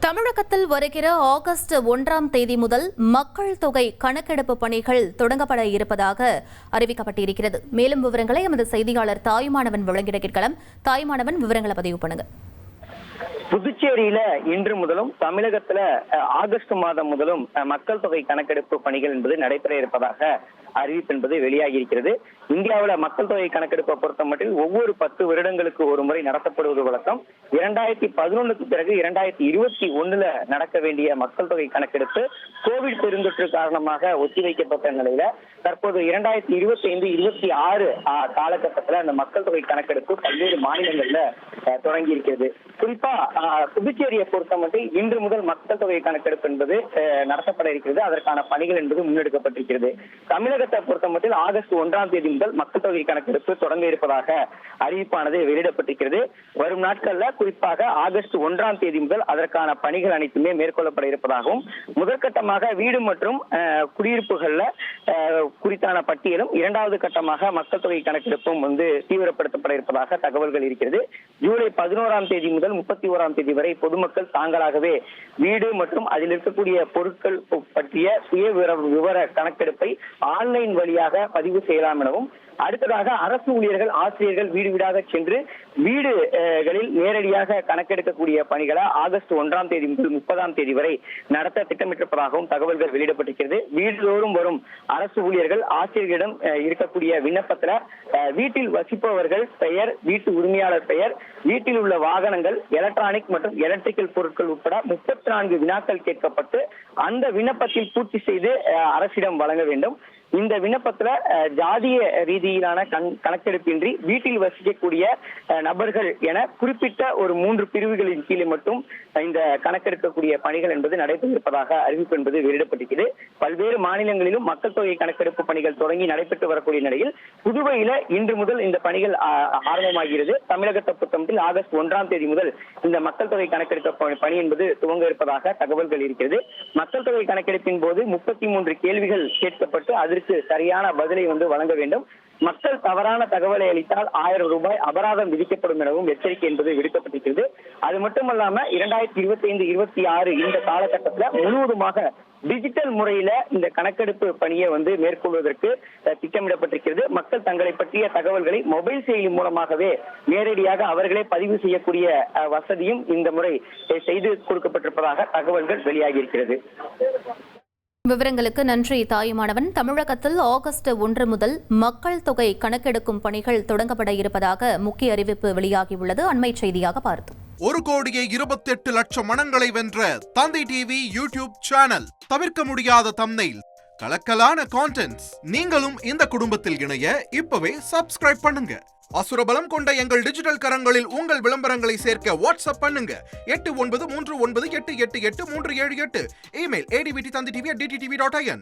தமிழகத்தில் வருகிற ஆகஸ்ட் 1ஆம் தேதி முதல் மக்கள் தொகை கணக்கெடுப்பு பணிகள் தொடங்கப்பட இருப்பதாக அறிவிக்கப்பட்டிருக்கிறது. மேலும் விவரங்களை எமது செய்தியாளர் தாயுமானவன் வழங்கிட கேட்கலாம். தாயுமானவன், விவரங்களை பதிவு பண்ணுங்க. புதுச்சேரியில இன்று முதலும் தமிழகத்துல ஆகஸ்ட் மாதம் முதலும் மக்கள் தொகை கணக்கெடுப்பு பணிகள் என்பது நடைபெற இருப்பதாக அறிவிப்பு என்பது வெளியாகி இருக்கிறது. இந்தியாவில் மக்கள் தொகை கணக்கெடுப்பை பொறுத்த மட்டில் ஒவ்வொரு 10 வருடங்களுக்கு ஒரு முறை நடத்தப்படுவது வழக்கம். 2011க்கு பிறகு 2021 நடக்க வேண்டிய மக்கள் தொகை கணக்கெடுப்பு கோவிட் பெருந்தொற்று காரணமாக ஒத்திவைக்கப்பட்ட நிலையில தற்போது 2025-26 காலகட்டத்தில் அந்த மக்கள் தொகை கணக்கெடுப்பு பல்வேறு மாநிலங்கள்ல தொடங்கி இருக்கிறது. குறிப்பா புதுச்சேரியை பொறுத்த மட்டும் இன்று முதல் மக்கள் தொகை கணக்கெடுப்பு என்பது நடத்தப்பட இருக்கிறது. அதற்கான பணிகள் என்பது முன்னெடுக்கப்பட்டிருக்கிறது. தமிழகத்தை பொறுத்த மட்டும் ஆகஸ்ட் 1ஆம் தேதி முதல் மக்கள் தொகை கணக்கெடுப்பு தொடங்க இருப்பதாக அறிவிப்பானது வெளியிடப்பட்டிருக்கிறது. வரும் நாட்கள்ல குறிப்பாக ஆகஸ்ட் 1ஆம் தேதி முதல் அதற்கான பணிகள் அனைத்துமே மேற்கொள்ளப்பட இருப்பதாகவும் முதற்கட்டமாக வீடு மற்றும் குடியிருப்புகள்ல குறித்தான பட்டியலும் 2வது கட்டமாக மக்கள் தொகை கணக்கெடுப்பும் தீவிரப்படுத்தப்பட இருப்பதாக தகவல்கள் இருக்கிறது. ஜூலை 11ஆம் தேதி முதல் 31ஆம் தேதி வரை பொதுமக்கள் தாங்களாகவே வீடு மற்றும் அதில் இருக்கக்கூடிய பொருட்கள் பற்றிய சுய விவர கணக்கெடுப்பை ஆன்லைன் வழியாக பதிவு செய்யலாம் எனவும், அடுத்ததாக அரசு ஊழியர்கள் ஆசிரியர்கள் வீடு வீடாக சென்று வீடுகளில் நேரடியாக கணக்கெடுக்கக்கூடிய பணிகளை ஆகஸ்ட் 1ஆம் தேதி முதல் 30ஆம் தேதி வரை நடத்த திட்டமிட்டிருப்பதாகவும் தகவல்கள் வெளியிடப்பட்டிருக்கிறது. வீடுதோறும் வரும் அரசு ஊழியர்கள் ஆசிரியர்களிடம் இருக்கக்கூடிய விண்ணப்பத்துல வீட்டில் வசிப்பவர்கள் பெயர், வீட்டு உரிமையாளர் பெயர், வீட்டில் உள்ள வாகனங்கள், எலக்ட்ரானிக் மற்றும் எலக்ட்ரிக்கல் பொருட்கள் உட்பட 34 வினாக்கள் கேட்கப்பட்டு அந்த விண்ணப்பத்தில் பூர்த்தி செய்து அரசிடம் வழங்க வேண்டும். இந்த விண்ணப்பத்துல ஜாதிய ரீதியிலான கணக்கெடுப்பின்றி வீட்டில் வசிக்கக்கூடிய நபர்கள் என குறிப்பிட்ட ஒரு 3 பிரிவுகளின் கீழே மட்டும் இந்த கணக்கெடுக்கக்கூடிய பணிகள் என்பது நடைபெற்றிருப்பதாக அறிவிப்பு என்பது வெளியிடப்பட்டிருக்கிறது. பல்வேறு மாநிலங்களிலும் மக்கள் தொகை கணக்கெடுப்பு பணிகள் தொடங்கி நடைபெற்று வரக்கூடிய நிலையில் புதுவையில இன்று முதல் இந்த பணிகள் ஆரம்பமாகிறது. தமிழகத்தை பொறுத்தமட்டில் ஆகஸ்ட் 1ஆம் தேதி முதல் இந்த மக்கள் தொகை கணக்கெடுப்பு பணி என்பது துவங்க இருப்பதாக தகவல்கள் இருக்கிறது. மக்கள் தொகை கணக்கெடுப்பின் போது 33 கேள்விகள் கேட்கப்பட்டு அதற்கு சரியான பதிலை வழங்க வேண்டும். மக்கள் தவறான தகவலை அளித்தால் 1000 ரூபாய் அபராதம் விதிக்கப்படும் எனவும் எச்சரிக்கை என்பது விடுக்கப்பட்டிருக்கிறது. அது மட்டுமல்லாம 2025-26 இந்த காலகட்டத்தில் முழுவதுமாக டிஜிட்டல் முறையில இந்த கணக்கெடுப்பு பணியை மேற்கொள்வதற்கு திட்டமிடப்பட்டிருக்கிறது. மக்கள் தங்களை பற்றிய தகவல்களை மொபைல் செயலி மூலமாகவே நேரடியாக அவர்களே பதிவு செய்யக்கூடிய வசதியும் இந்த முறை செய்து கொடுக்கப்பட்டிருப்பதாக தகவல்கள் வெளியாகி இருக்கிறது. விவரங்களுக்கு நன்றி தாயுமானவன். தமிழகத்தில் ஆகஸ்ட் 1 முதல் மக்கள் தொகை கணக்கெடுக்கும் பணிகள் தொடங்கப்பட இருப்பதாக முக்கிய அறிவிப்பு வெளியாகியுள்ளது. அண்மை செய்தியாக பார்த்தோம். 1,28,00,000 மனங்களை வென்ற தந்தி டிவி யூடியூப் சேனல். தவிர்க்க முடியாத தம்ப்நெயில், கலக்கலான கான்டென்ட்ஸ். நீங்களும் இந்த குடும்பத்தில் இணைய இப்பவே சப்ஸ்கிரைப் பண்ணுங்க. அசுரபலம் கொண்ட எங்கள் டிஜிட்டல் கரங்களில் உங்கள் விளம்பரங்களை சேர்க்க வாட்ஸ்அப் பண்ணுங்க. 8939888378. Email advttv@dttv.in.